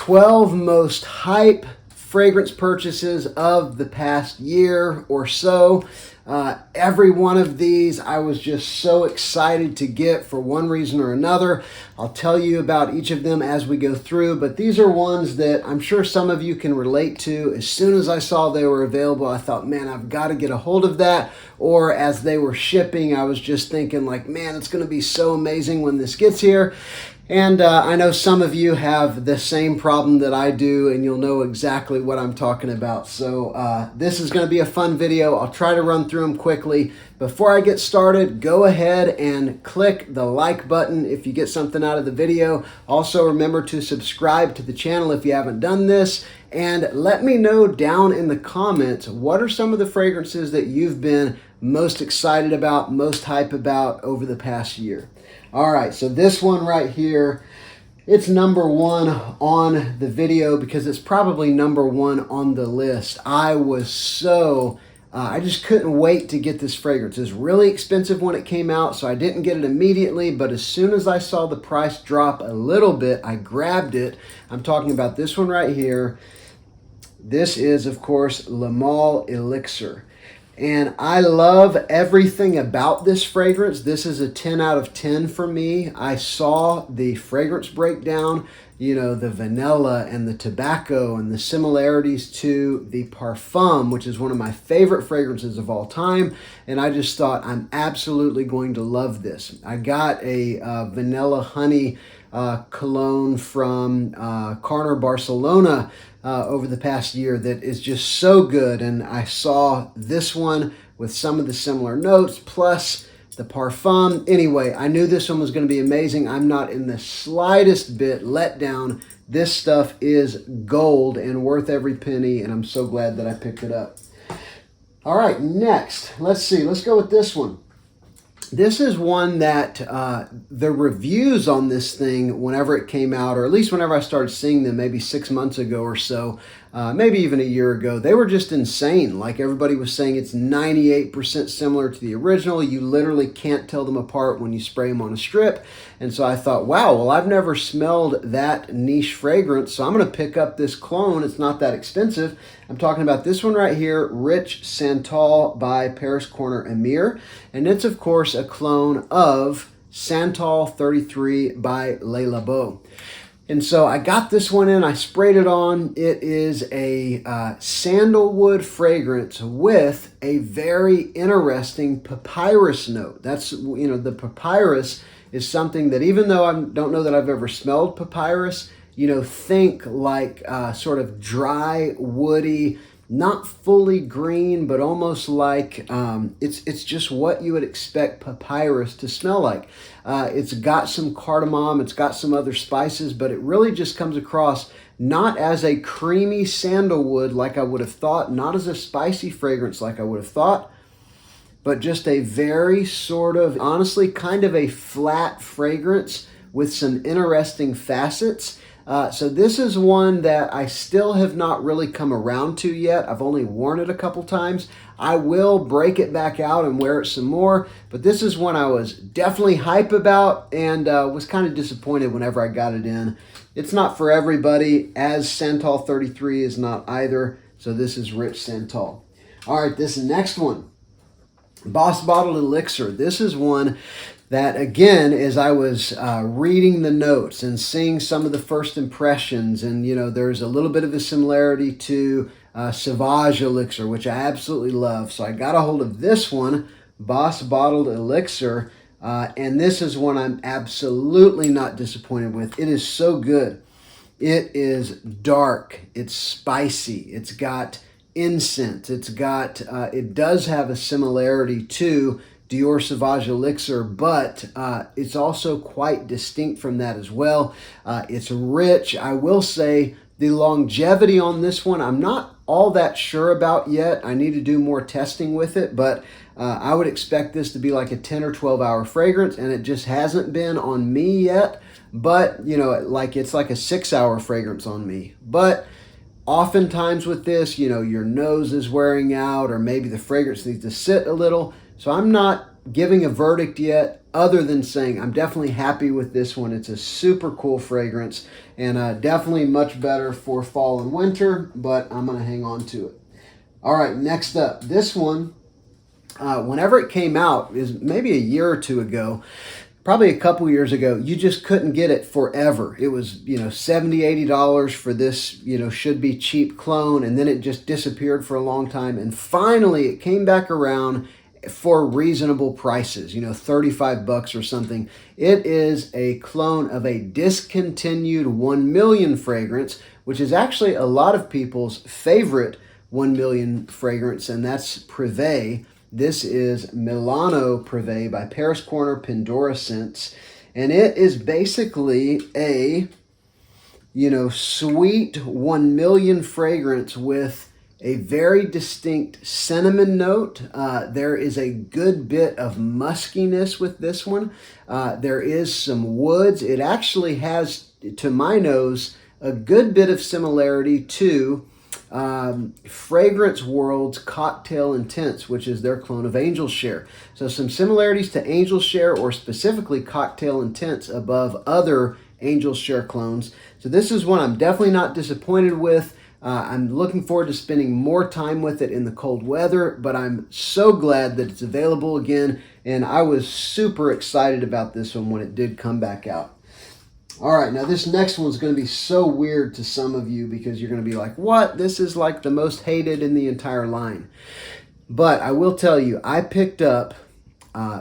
12 most hype fragrance purchases of the past year or so. Every one of these I was just so excited to get for one reason or another. I'll tell you about each of them as we go through, but these are ones that I'm sure some of you can relate to. As soon as I saw they were available, I thought, man, I've got to get a hold of that. Or as they were shipping, I was just thinking like, man, it's going to be so amazing when this gets here. And I know some of you have the same problem that I do, and you'll know exactly what I'm talking about. So this is going to be a fun video. I'll try to run through them quickly. Before I get started, go ahead and click the like button if you get something out of the video. Also, remember to subscribe to the channel if you haven't done this. And let me know down in the comments, what are some of the fragrances that you've been most excited about, most hype about over the past year? All right, so this one right here, it's number one on the video because it's probably number one on the list. I just couldn't wait to get this fragrance. It's really expensive when it came out, so I didn't get it immediately, but as soon as I saw the price drop a little bit, I grabbed it. I'm talking about this one right here. This is, of course, LOral Elixir. And I love everything about this fragrance. This is a 10 out of 10 for me. I saw the fragrance breakdown, you know, the vanilla and the tobacco and the similarities to the parfum, which is one of my favorite fragrances of all time. And I just thought, I'm absolutely going to love this. I got a vanilla honey cologne from Carner, Barcelona over the past year that is just so good, and I saw this one with some of the similar notes plus the parfum. Anyway, I knew this one was going to be amazing. I'm not in the slightest bit let down. This stuff is gold and worth every penny, and I'm so glad that I picked it up. All right, next, let's go with this one. This is one that the reviews on this thing, whenever it came out, or at least whenever I started seeing them, maybe 6 months ago or so, maybe even a year ago, they were just insane. Like everybody was saying, it's 98% similar to the original. You literally can't tell them apart when you spray them on a strip. And so I thought, wow, well, I've never smelled that niche fragrance, so I'm going to pick up this clone. It's not that expensive. I'm talking about this one right here, Rich Santal by Paris Corner Amir. And it's, of course, a clone of Santal 33 by Le Labo. And so I got this one in, I sprayed it on. It is a sandalwood fragrance with a very interesting papyrus note. That's, you know, the papyrus is something that, even though I don't know that I've ever smelled papyrus, you know, think like sort of dry, woody, not fully green, but almost like it's just what you would expect papyrus to smell like. It's got some cardamom, it's got some other spices, but it really just comes across not as a creamy sandalwood like I would have thought, not as a spicy fragrance like I would have thought, but just a very sort of, honestly, kind of a flat fragrance with some interesting facets. So this is one that I still have not really come around to yet. I've only worn it a couple times. I will break it back out and wear it some more, but this is one I was definitely hype about and was kind of disappointed whenever I got it in. It's not for everybody, as Santal 33 is not either, so this is Rich Santal. All right, this next one, Boss Bottled Elixir. This is one that, again, as I was reading the notes and seeing some of the first impressions, and, you know, there's a little bit of a similarity to Sauvage Elixir, which I absolutely love. So I got a hold of this one, Boss Bottled Elixir, and this is one I'm absolutely not disappointed with. It is so good. It is dark. It's spicy. It's got incense. It's got, it does have a similarity to Dior Sauvage Elixir, but it's also quite distinct from that as well. It's rich. I will say the longevity on this one, I'm not all that sure about yet. I need to do more testing with it, but I would expect this to be like a 10 or 12 hour fragrance, and it just hasn't been on me yet. But, you know, like it's like a 6 hour fragrance on me. But oftentimes with this, you know, your nose is wearing out, or maybe the fragrance needs to sit a little. So I'm not giving a verdict yet. other than saying I'm definitely happy with this one. It's a super cool fragrance, and definitely much better for fall and winter, but I'm going to hang on to it. All right, next up, this one, whenever it came out, is maybe a year or two ago, probably a couple years ago, you just couldn't get it forever. It was, $70, $80 for this, should be cheap clone, and then it just disappeared for a long time. And finally, it came back around for reasonable prices, $35 or something. It is a clone of a discontinued 1 million fragrance, which is actually a lot of people's favorite 1 million fragrance, and that's Privé. This is Milano Privé by Paris Corner Pandora Scents. And it is basically a, sweet 1 million fragrance with a very distinct cinnamon note. There is a good bit of muskiness with this one. There is some woods. It actually has, to my nose, a good bit of similarity to Fragrance World's Cocktail Intense, which is their clone of Angel Share. So some similarities to Angel Share, or specifically Cocktail Intense, above other Angel Share clones. So this is one I'm definitely not disappointed with. I'm looking forward to spending more time with it in the cold weather, but I'm so glad that it's available again, and I was super excited about this one when it did come back out. All right, now this next one's going to be so weird to some of you because you're going to be like, what? This is like the most hated in the entire line. But I will tell you, I picked up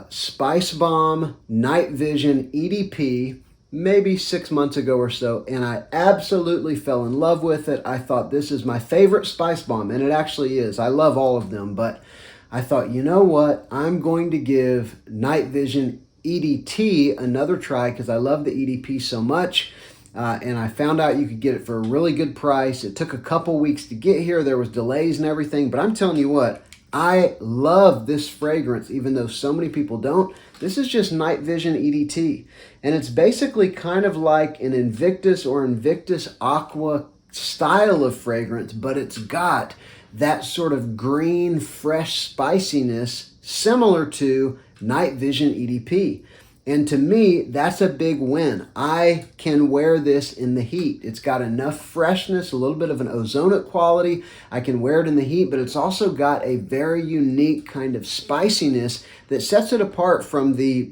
Spice Bomb Night Vision EDP maybe 6 months ago or so, and I absolutely fell in love with it. I thought this is my favorite Spice Bomb, and it actually is. I love all of them, but I thought, you know what? I'm going to give Night Vision EDT another try because I love the EDP so much, and I found out you could get it for a really good price. It took a couple weeks to get here. There was delays and everything, but I'm telling you what, I love this fragrance, even though so many people don't. This is just Night Vision EDT, and it's basically kind of like an Invictus or Invictus Aqua style of fragrance, but it's got that sort of green, fresh spiciness similar to Night Vision EDP. And to me, that's a big win. I can wear this in the heat. It's got enough freshness, a little bit of an ozonic quality. I can wear it in the heat, but it's also got a very unique kind of spiciness that sets it apart from the,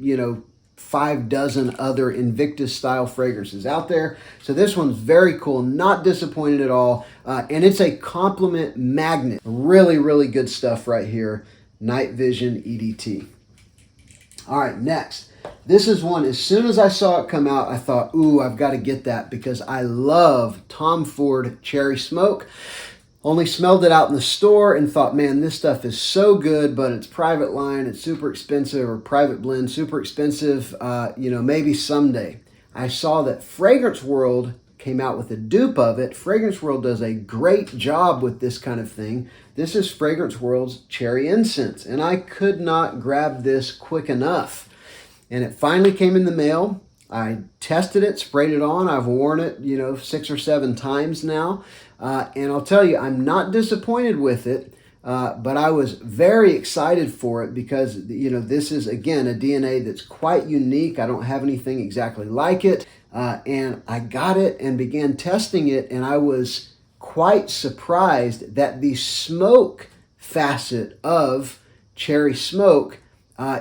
5 dozen other Invictus style fragrances out there. So this one's very cool, not disappointed at all. And it's a compliment magnet. Really, really good stuff right here. Night Vision EDT. All right, next. This is one, as soon as I saw it come out, I thought, ooh, I've got to get that because I love Tom Ford Cherry Smoke. Only smelled it out in the store and thought, man, this stuff is so good, but it's private line, it's super expensive, or private blend, super expensive, maybe someday. I saw that Fragrance World came out with a dupe of it. Fragrance World does a great job with this kind of thing. This is Fragrance World's Cherry Incense, and I could not grab this quick enough. And it finally came in the mail. I tested it, sprayed it on. I've worn it, 6 or 7 times now. And I'll tell you, I'm not disappointed with it, but I was very excited for it because, this is, again, a DNA that's quite unique. I don't have anything exactly like it. And I got it and began testing it, and I was quite surprised that the smoke facet of Cherry Smoke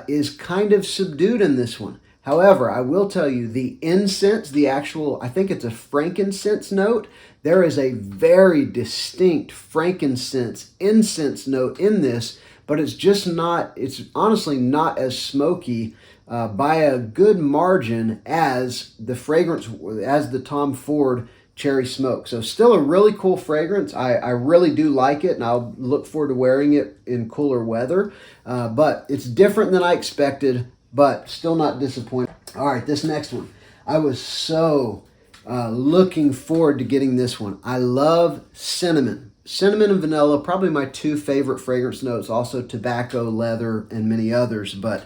is kind of subdued in this one. However, I will tell you, the incense, the actual, I think it's a frankincense note, there is a very distinct frankincense incense note in this, but it's just not, it's honestly not as smoky by a good margin as the fragrance, as the Tom Ford Cherry Smoke. So still a really cool fragrance. I really do like it, and I'll look forward to wearing it in cooler weather. But it's different than I expected, but still not disappointed. All right, this next one. I was so looking forward to getting this one. I love cinnamon. Cinnamon and vanilla, probably my 2 favorite fragrance notes, also tobacco, leather, and many others. But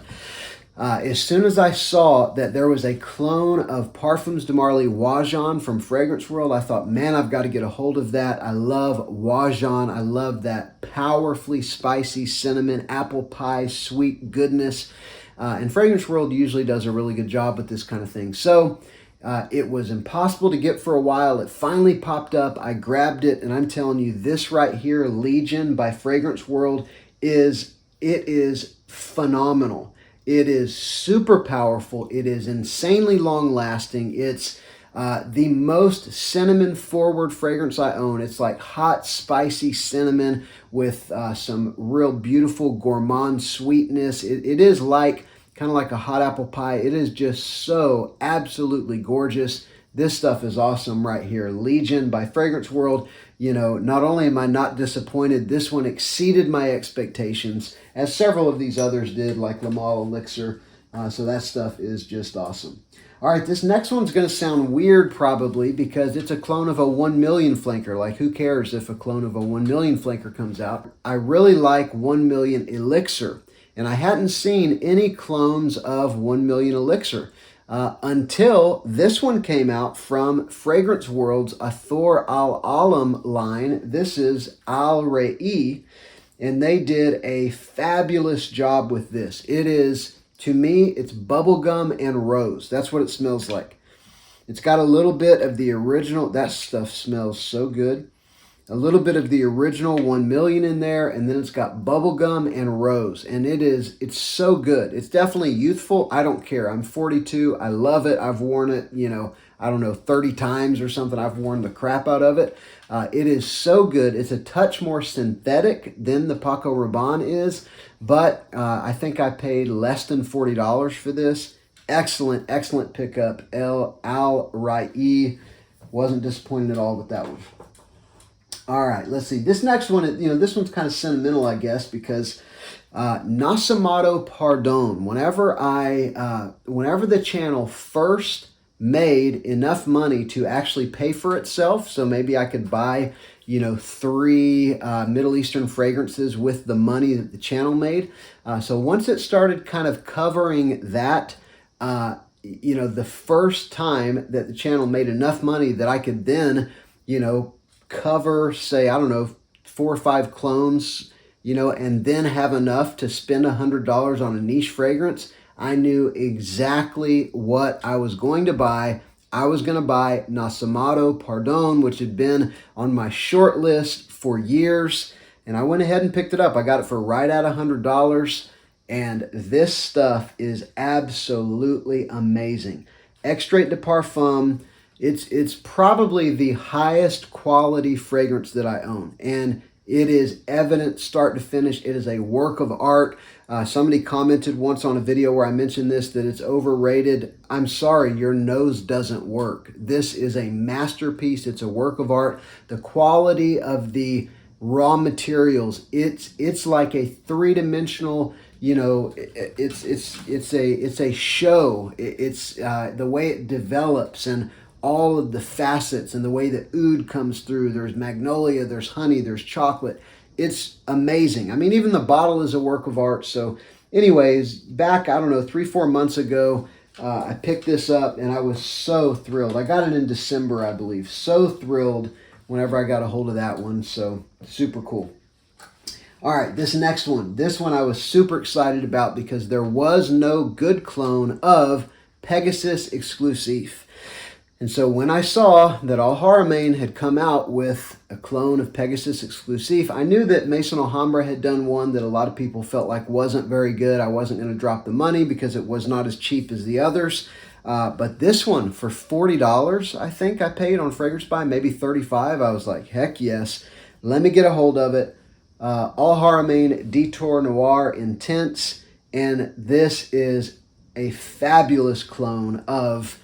as soon as I saw that there was a clone of Parfums de Marly Wajan from Fragrance World, I thought, man, I've got to get a hold of that. I love Wajan. I love that powerfully spicy cinnamon, apple pie, sweet goodness. And Fragrance World usually does a really good job with this kind of thing. So it was impossible to get for a while. It finally popped up. I grabbed it, and I'm telling you, this right here, Legion by Fragrance World, is phenomenal. It is super powerful. It is insanely long lasting. It's the most cinnamon forward fragrance I own. It's like hot, spicy cinnamon with some real beautiful gourmand sweetness. It is like kind of like a hot apple pie. It is just so absolutely gorgeous. This stuff is awesome right here. Legion by Fragrance World. You know, not only am I not disappointed, this one exceeded my expectations, as several of these others did, like LOral Elixir. So that stuff is just awesome. All right, this next one's going to sound weird probably because it's a clone of a 1 million flanker. Like, who cares if a clone of a 1 million flanker comes out? I really like 1 million Elixir, and I hadn't seen any clones of 1 million Elixir until this one came out from Fragrance World's Athor Al-Alam line. This is AlReE, and they did a fabulous job with this. It is, to me, it's bubblegum and rose. That's what it smells like. It's got a little bit of the original. That stuff smells so good. A little bit of the original 1 million in there, and then it's got bubblegum and rose, and it's so good. It's definitely youthful. I don't care. I'm 42. I love it. I've worn it, you know, I don't know, 30 times or something. I've worn the crap out of it. It is so good. It's a touch more synthetic than the Paco Rabanne is, but I think I paid less than $40 for this. Excellent, excellent pickup. AlReE. Wasn't disappointed at all with that one. All right, let's see. This next one, you know, this one's kind of sentimental, I guess, because Nascimato Pardon. Whenever the channel first made enough money to actually pay for itself, so maybe I could buy, you know, 3 Middle Eastern fragrances with the money that the channel made. So once it started kind of covering that, you know, the first time that the channel made enough money that I could then, you know, cover, say, I don't know, 4 or 5 clones, you know, and then have enough to spend $100 on a niche fragrance, I knew exactly what I was going to buy. I was going to buy Nascimato Pardon, which had been on my short list for years, and I went ahead and picked it up. I got it for right at $100, and this stuff is absolutely amazing. Extrait de Parfum. It's probably the highest quality fragrance that I own, and it is evident start to finish. It is a work of art. Somebody commented once on a video where I mentioned this, that it's overrated. I'm sorry, your nose doesn't work. This is a masterpiece. It's a work of art. The quality of the raw materials, it's like a 3-dimensional, you know, it's a show. It's the way it develops and all of the facets and the way the oud comes through. There's magnolia, there's honey, there's chocolate. It's amazing. I mean, even the bottle is a work of art. So anyways, back, I don't know, 3-4 months ago, I picked this up and I was so thrilled. I got it in December, I believe. So thrilled whenever I got a hold of that one. So super cool. All right, this next one. This one I was super excited about because there was no good clone of Pegasus Exclusive. And so when I saw that AlReE had come out with a clone of Pegasus Exclusive, I knew that Maison Alhambra had done one that a lot of people felt like wasn't very good. I wasn't going to drop the money because it was not as cheap as the others. But this one for $40, I think I paid on Fragrance Buy, maybe $35. I was like, heck yes, let me get a hold of it. AlReE Detour Noir Intense. And this is a fabulous clone of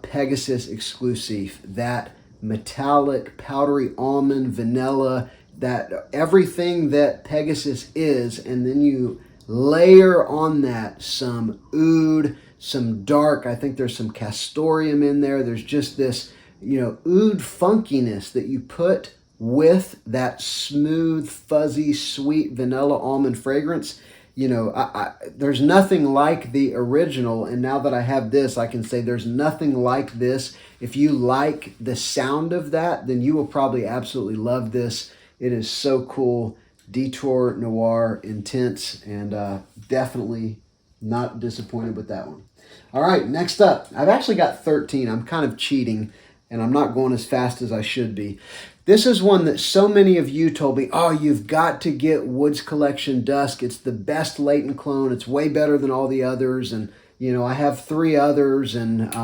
Pegasus Exclusive. That metallic, powdery almond, vanilla, that everything that Pegasus is, and then you layer on that some oud, some dark, I think there's some castoreum in there. There's just this, you know, oud funkiness that you put with that smooth, fuzzy, sweet vanilla almond fragrance. You know, there's nothing like the original, and now that I have this, I can say there's nothing like this. If you like the sound of that, then you will probably absolutely love this. It is so cool. Detour Noir Intense, and definitely not disappointed with that one. All right, next up, I've actually got 13. I'm kind of cheating, and I'm not going as fast as I should be. This is one that so many of you told me, oh, you've got to get Woods Collection Dusk. It's the best Leighton clone. It's way better than all the others. And, you know, I have 3 others, and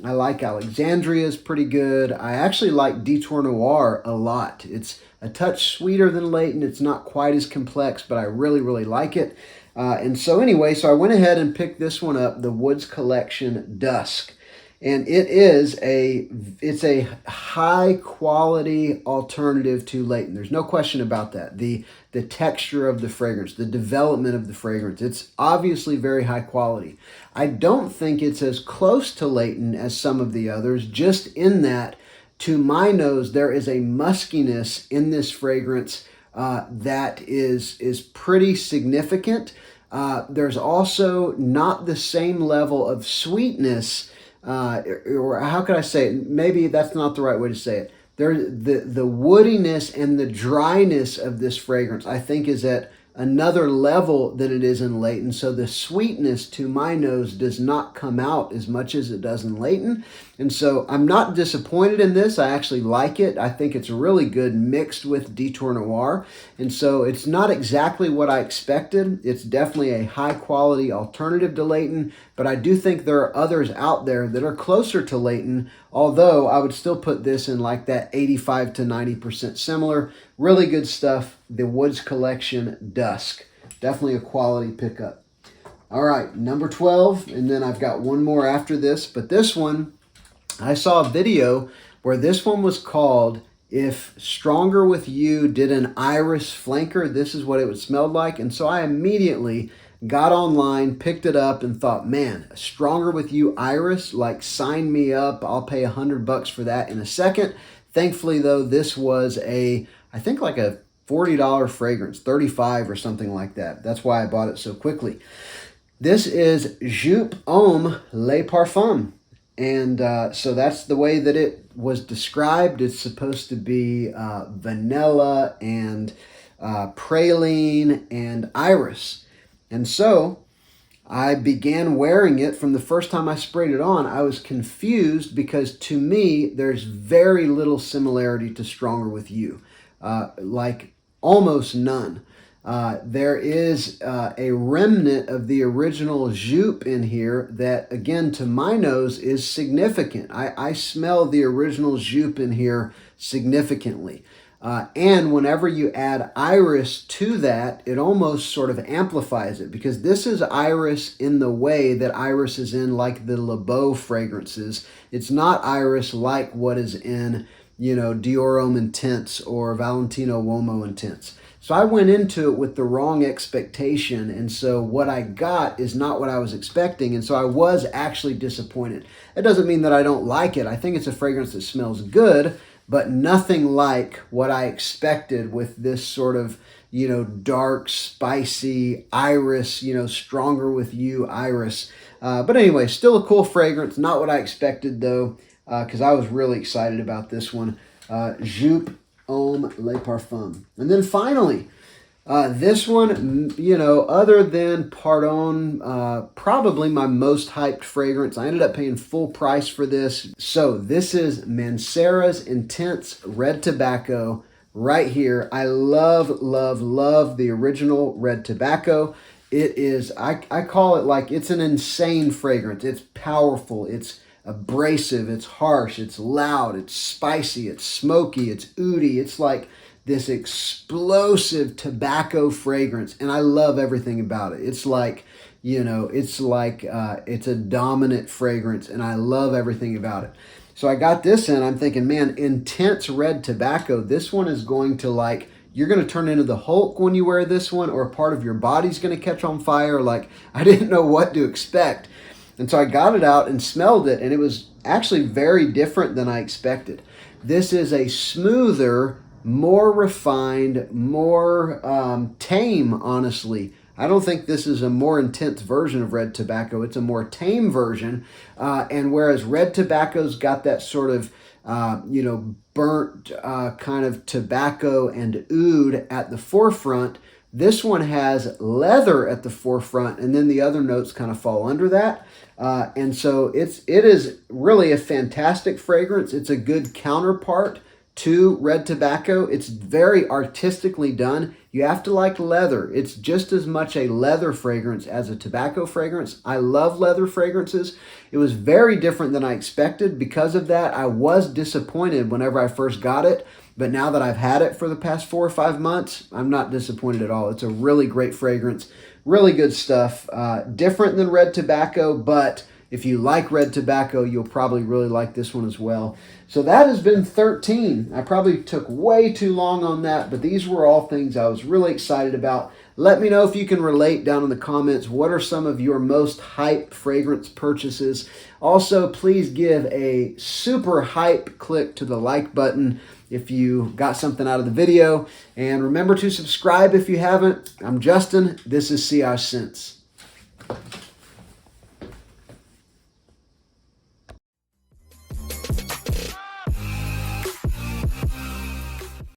I like Alexandria's pretty good. I actually like Detour Noir a lot. It's a touch sweeter than Leighton. It's not quite as complex, but I really, really like it. And so anyway, so I went ahead and picked this one up, the Woods Collection Dusk. And it's a high quality alternative to Leighton. There's no question about that. The texture of the fragrance, the development of the fragrance, it's obviously very high quality. I don't think it's as close to Leighton as some of the others, just in that, to my nose, there is a muskiness in this fragrance that is pretty significant. There's also not the same level of sweetness, or how could I say it? Maybe that's not the right way to say it. The woodiness and the dryness of this fragrance, I think, is at another level than it is in Leighton. So the sweetness, to my nose, does not come out as much as it does in Leighton. And so I'm not disappointed in this. I actually like it. I think it's really good mixed with Detour Noir. And so it's not exactly what I expected. It's definitely a high quality alternative to Leighton, but I do think there are others out there that are closer to Leighton, although I would still put this in like that 85 to 90% similar. Really good stuff. The Woods Collection Dusk. Definitely a quality pickup. All right, number 12, and then I've got one more after this, but this one, I saw a video where this one was called If Stronger With You Did an Iris Flanker, this is what it would smell like. And so I immediately got online, picked it up, and thought, man, a Stronger With You Iris, like sign me up. I'll pay $100 for that in a second. Thankfully, though, this was I think like a $40 fragrance, 35 or something like that. That's why I bought it so quickly. This is Jupe Homme Le Parfum. And so that's the way that it was described. It's supposed to be vanilla and praline and iris. And so I began wearing it. From the first time I sprayed it on, I was confused because to me, there's very little similarity to Stronger With You, like almost none. There is a remnant of the original Jupe in here that, again, to my nose, is significant. I smell the original Jupe in here significantly. And whenever you add iris to that, it almost sort of amplifies it, because this is iris in the way that iris is in like the Le Beau fragrances. It's not iris like what is in, you know, Noir Intense or Valentino Uomo Intense. So I went into it with the wrong expectation, and so what I got is not what I was expecting, and so I was actually disappointed. It doesn't mean that I don't like it. I think it's a fragrance that smells good, but nothing like what I expected with this sort of, you know, dark, spicy iris, you know, Stronger With You iris. But anyway, still a cool fragrance. Not what I expected, though, because I was really excited about this one. Jupe Homme Le Parfum. And then finally, this one, you know, other than Pardon, probably my most hyped fragrance. I ended up paying full price for this. So this is Manara's Intense Red Tobacco right here. I love, love, love the original Red Tobacco. It is, I call it like, it's an insane fragrance. It's powerful. It's abrasive, it's harsh, it's loud, it's spicy, it's smoky, it's oody. It's like this explosive tobacco fragrance, and I love everything about it. It's like, you know, it's like it's a dominant fragrance, and I love everything about it. So I got this in, I'm thinking, man, intense red tobacco. This one is going to, like, you're going to turn into the Hulk when you wear this one, or a part of your body's going to catch on fire. Like, I didn't know what to expect. And so I got it out and smelled it, and it was actually very different than I expected. This is a smoother, more refined, more tame, honestly. I don't think this is a more intense version of red tobacco. It's a more tame version. And whereas red tobacco's got that sort of, you know, burnt kind of tobacco and oud at the forefront, This one has leather at the forefront, and then the other notes kind of fall under that. And so it is really a fantastic fragrance. It's a good counterpart to red tobacco. It's very artistically done. You have to like leather. It's just as much a leather fragrance as a tobacco fragrance. I love leather fragrances. It was very different than I expected. Because of that, I was disappointed whenever I first got it. But now that I've had it for the past 4 or 5 months, I'm not disappointed at all. It's a really great fragrance. Really good stuff. Different than red tobacco, but if you like red tobacco, you'll probably really like this one as well. So that has been 13. I probably took way too long on that, but these were all things I was really excited about. Let me know if you can relate down in the comments. What are some of your most hype fragrance purchases? Also, please give a super hype click to the like button if you got something out of the video. And remember to subscribe if you haven't. I'm Justin. This is CI Sense.